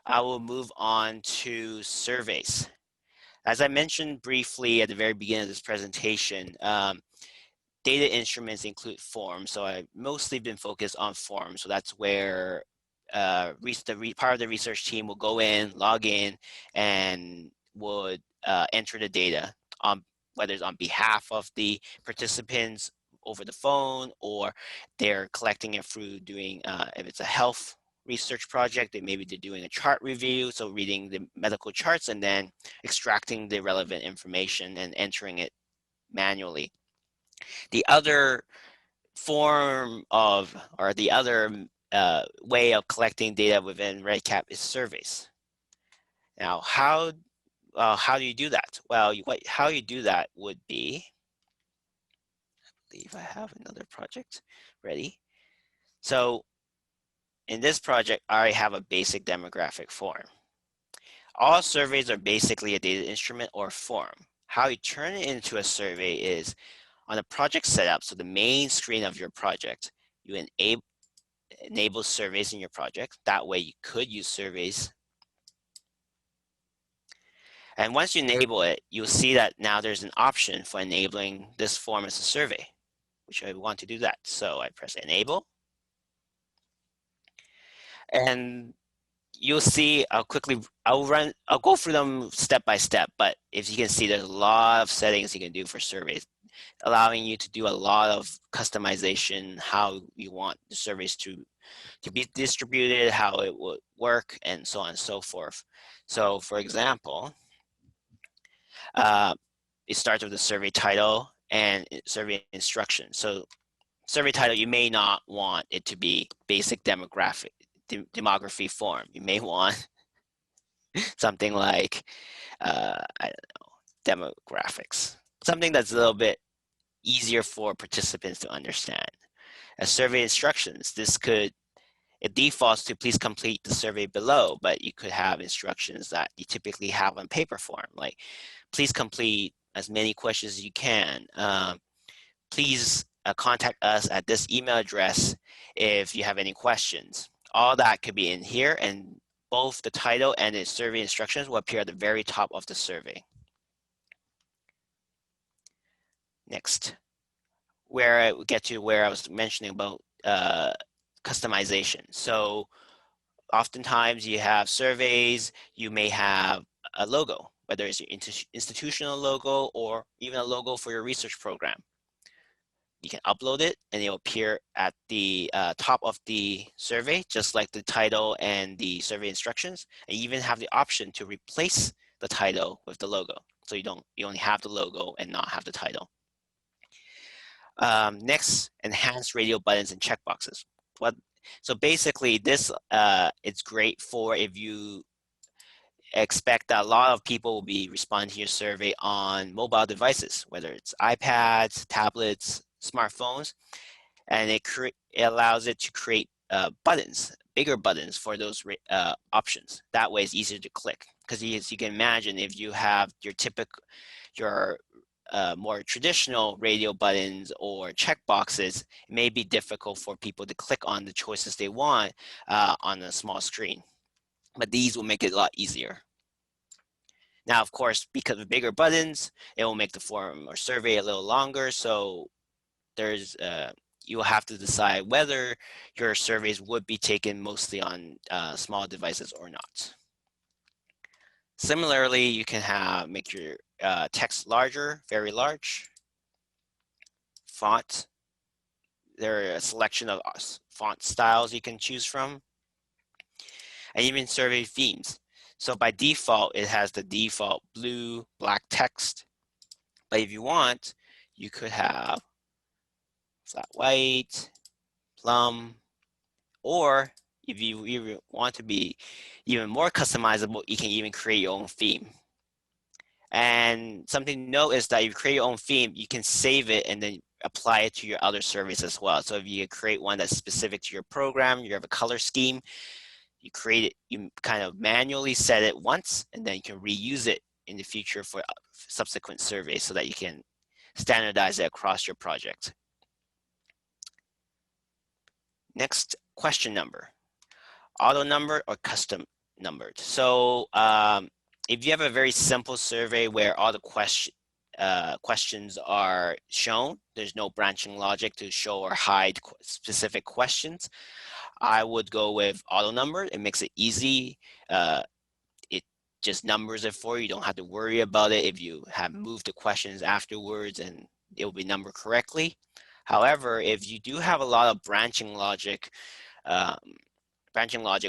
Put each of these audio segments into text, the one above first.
I will move on to surveys. As I mentioned briefly at the very beginning of this presentation, data instruments include forms. So I've mostly been focused on forms. So that's where part of the research team will go in, log in, and would enter the data on whether it's on behalf of the participants over the phone, or they're collecting it through doing, if it's a health research project, maybe they're doing a chart review, so reading the medical charts and then extracting the relevant information and entering it manually. The other form of, or the other way of collecting data within REDCap is surveys. Now, how do you do that? Well, how you do that would be, I believe I have another project ready. So in this project, I already have a basic demographic form. All surveys are basically a data instrument or form. How you turn it into a survey is on the project setup, so the main screen of your project, you enable surveys in your project. That way you could use surveys. And once you enable it, you'll see that now there's an option for enabling this form as a survey, which I want to do that. So I press enable. And you'll see, I'll go through them step by step, but if you can see, there's a lot of settings you can do for surveys, allowing you to do a lot of customization, how you want the surveys to be distributed, how it would work, and so on and so forth. So for example, it starts with the survey title and survey instructions. So survey title, you may not want it to be basic demography form. You may want something like, I don't know, demographics, something that's a little bit easier for participants to understand. As survey instructions, it defaults to please complete the survey below, but you could have instructions that you typically have on paper form, like please complete as many questions as you can. Please contact us at this email address if you have any questions. All that could be in here, and both the title and the survey instructions will appear at the very top of the survey. Next, where I get to where I was mentioning about customization. So oftentimes you have surveys, you may have a logo, whether it's your institutional logo or even a logo for your research program. You can upload it and it'll appear at the top of the survey, just like the title and the survey instructions. And you even have the option to replace the title with the logo. So you only have the logo and not have the title. Next, enhanced radio buttons and checkboxes. So basically this, it's great for if you expect that a lot of people will be responding to your survey on mobile devices, whether it's iPads, tablets, smartphones, and it allows it to create buttons, bigger buttons for those options. That way it's easier to click, because as you can imagine, if you have your more traditional radio buttons or checkboxes, it may be difficult for people to click on the choices they want on a small screen. But these will make it a lot easier. Now, of course, because of bigger buttons, it will make the form or survey a little longer. So you will have to decide whether your surveys would be taken mostly on small devices or not. Similarly, you can make your text larger, very large. Font. There are a selection of font styles you can choose from. And even survey themes. So by default, it has the default blue, black text. But if you want, you could have flat white, plum, or if you even want to be even more customizable, you can even create your own theme. And something to note is that if you create your own theme, you can save it and then apply it to your other surveys as well. So if you create one that's specific to your program, you have a color scheme, you create it, you kind of manually set it once, and then you can reuse it in the future for subsequent surveys so that you can standardize it across your project. Next, question number. Auto number or custom numbered. So if you have a very simple survey where all the questions are shown, there's no branching logic to show or hide specific questions, I would go with auto number. It makes it easy. It just numbers it for you. You don't have to worry about it if you have moved the questions afterwards, and it will be numbered correctly. However, if you do have a lot of branching logic um,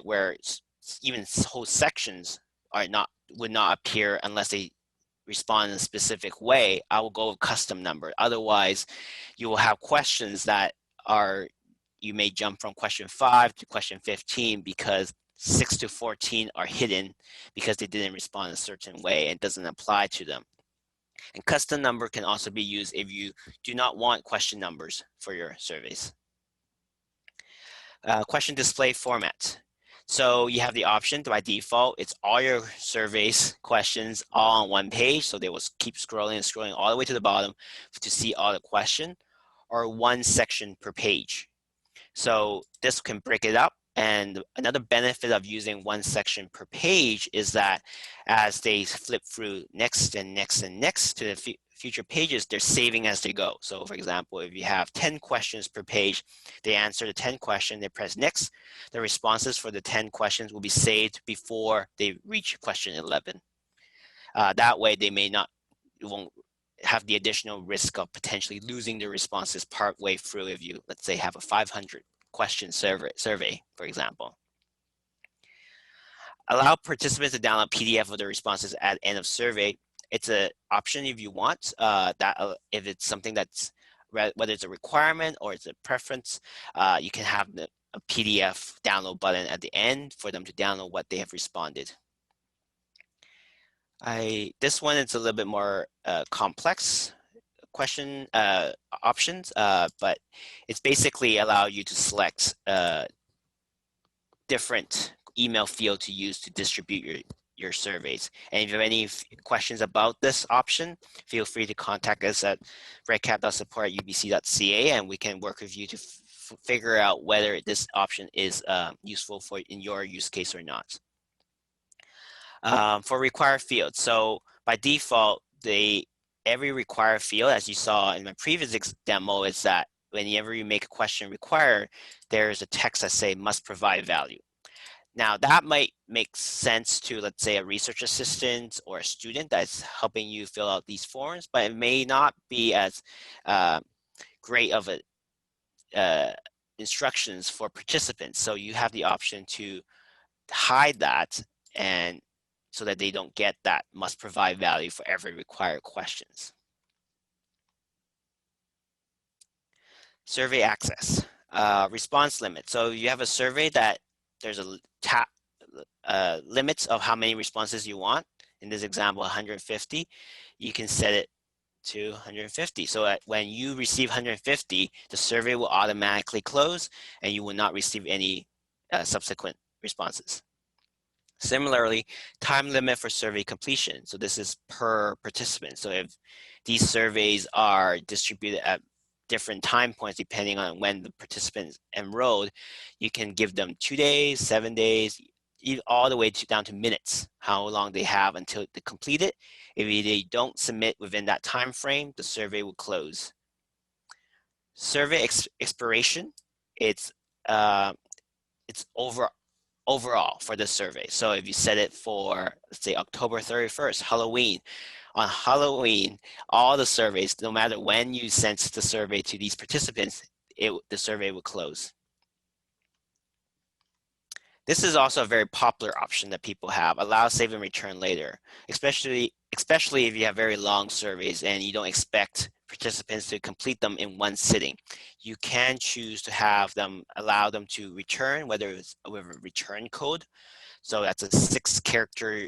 where even whole sections would not appear unless they respond in a specific way, I will go with custom number. Otherwise, you will have questions that are, you may jump from question 5 to question 15 because 6 to 14 are hidden because they didn't respond a certain way and doesn't apply to them. And custom number can also be used if you do not want question numbers for your surveys. Question display format. So you have the option by default, it's all your surveys questions all on one page. So they will keep scrolling and scrolling all the way to the bottom to see all the question, or one section per page. So this can break it up. And another benefit of using one section per page is that as they flip through next and next and next to the future pages, they're saving as they go. So for example, if you have 10 questions per page, they answer the 10 questions, they press next, the responses for the 10 questions will be saved before they reach question 11. That way they won't have the additional risk of potentially losing the responses partway through if you, let's say, have a 500 question survey, for example. Allow participants to download PDF of the responses at end of survey. It's an option if you want, if it's something that's, whether it's a requirement or it's a preference, you can have a PDF download button at the end for them to download what they have responded. This one is a little bit more complex question options, but it's basically allow you to select different email field to use to distribute your surveys. And if you have any questions about this option, feel free to contact us at redcap.support@ubc.ca, and we can work with you to figure out whether this option is useful for in your use case or not. For required fields, so by default, every required field, as you saw in my previous demo, is that whenever you make a question required, there's a text that say must provide value. Now that might make sense to, let's say, a research assistant or a student that's helping you fill out these forms, but it may not be as great of a instructions for participants. So you have the option to hide that, and so that they don't get that must provide value for every required questions. Survey access, response limit. So you have a survey that there's a limits of how many responses you want. In this example, 150. You can set it to 150. So when you receive 150, the survey will automatically close and you will not receive any subsequent responses. Similarly, time limit for survey completion. So this is per participant. So if these surveys are distributed at different time points depending on when the participants enrolled, you can give them 2 days, 7 days, all the way down to minutes, how long they have until they complete it. If they don't submit within that time frame, the survey will close. Survey expiration, it's overall for the survey. So if you set it for, let's say, October 31st, Halloween, on Halloween, all the surveys, no matter when you sent the survey to these participants, the survey will close. This is also a very popular option that people have, allow save and return later, especially if you have very long surveys and you don't expect participants to complete them in one sitting. You can choose to have them, allow them to return, whether it's with a return code. So that's a 6-character,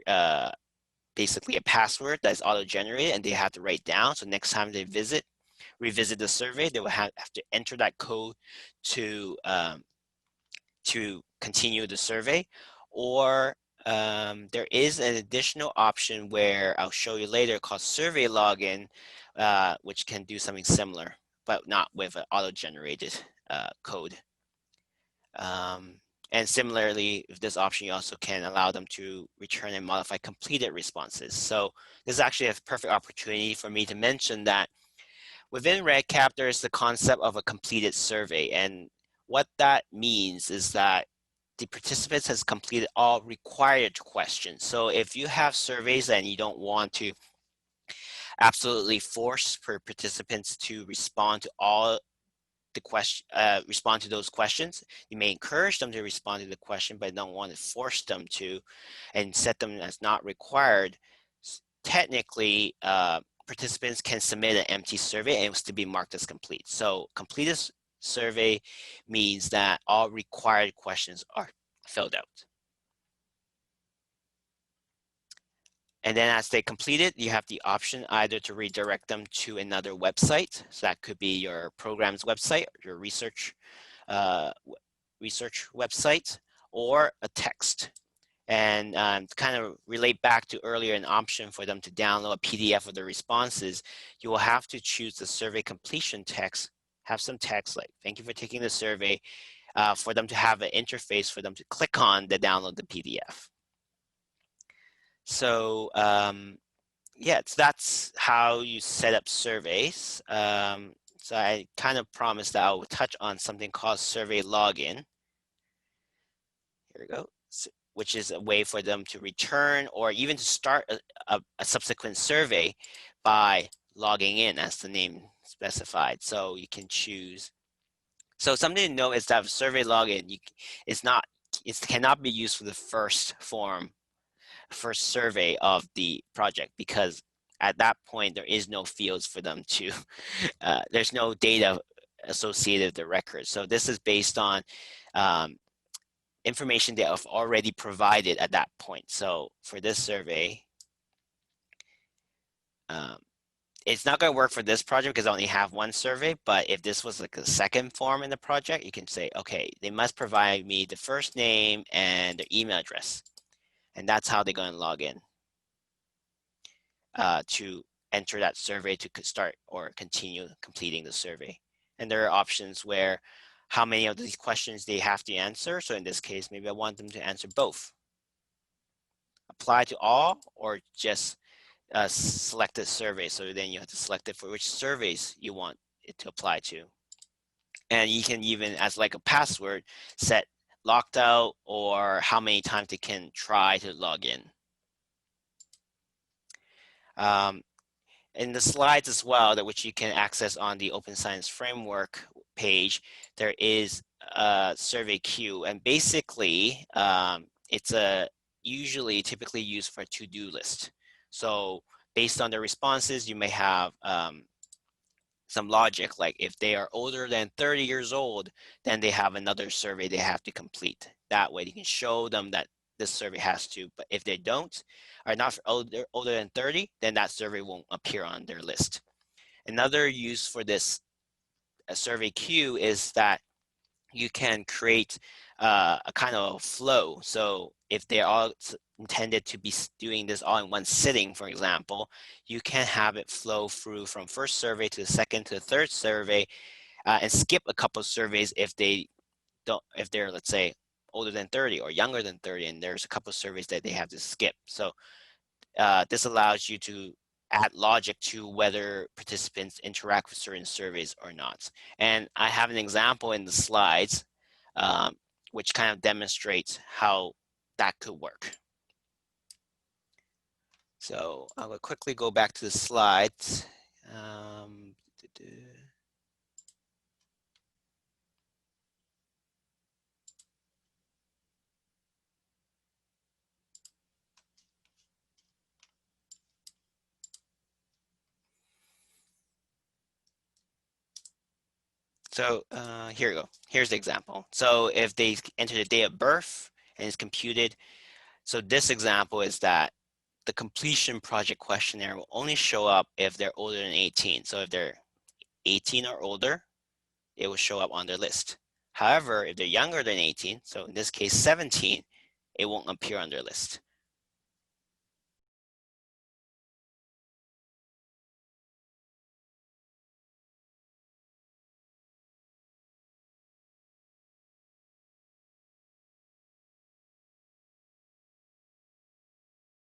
basically a password that's auto-generated and they have to write down. So next time they revisit the survey, they will have to enter that code to continue the survey. Or there is an additional option where I'll show you later called survey login, which can do something similar, but not with an auto-generated code. And similarly, with this option, you also can allow them to return and modify completed responses. So this is actually a perfect opportunity for me to mention that within REDCap, there's the concept of a completed survey. And what that means is that the participants has completed all required questions. So if you have surveys and you don't want to absolutely force for participants to respond to all the question, respond to those questions, you may encourage them to respond to the question, but don't want to force them to and set them as not required. Technically, participants can submit an empty survey and it was to be marked as complete. So completed survey means that all required questions are filled out. And then as they complete it, you have the option either to redirect them to another website. So that could be your program's website, your research website, or a text. And to kind of relate back to earlier, an option for them to download a PDF of the responses, you will have to choose the survey completion text, have some text like, thank you for taking the survey, for them to have an interface for them to click on to download the PDF. So yeah, that's how you set up surveys. So I kind of promised that I would touch on something called survey login. Here we go. So, which is a way for them to return or even to start a subsequent survey by logging in, as the name specified. So you can choose. So something to note is that survey login it cannot be used for the first survey of the project, because at that point there is no fields for them to there's no data associated with the record. So this is based on information they have already provided at that point. So for this survey, it's not going to work for this project because I only have one survey, but if this was like a second form in the project, you can say, okay, they must provide me the first name and their email address. And that's how they're going to log in to enter that survey to start or continue completing the survey. And there are options where how many of these questions they have to answer. So in this case, maybe I want them to answer both. Apply to all or just select a survey. So then you have to select it for which surveys you want it to apply to. And you can even, as like a password, set locked out or how many times they can try to log in. In the slides as well, that which you can access on the Open Science Framework page, there is a survey queue, and basically it's typically used for a to-do list. So based on the responses, you may have some logic, like if they are older than 30 years old, then they have another survey they have to complete. That way you can show them that this survey has to, but if they are not older than 30, then that survey won't appear on their list. Another use for this survey queue is that you can create a kind of flow. So if they're all intended to be doing this all in one sitting, for example, you can have it flow through from first survey to the second to the third survey, and skip a couple of surveys if they're, let's say, older than 30 or younger than 30, and there's a couple of surveys that they have to skip. So this allows you to add logic to whether participants interact with certain surveys or not. And I have an example in the slides, which kind of demonstrates how that could work. So I will quickly go back to the slides. So here we go. Here's the example. So if they enter the date of birth and it's computed, so this example is that the completion project questionnaire will only show up if they're older than 18. So if they're 18 or older, it will show up on their list. However, if they're younger than 18, so in this case 17, it won't appear on their list.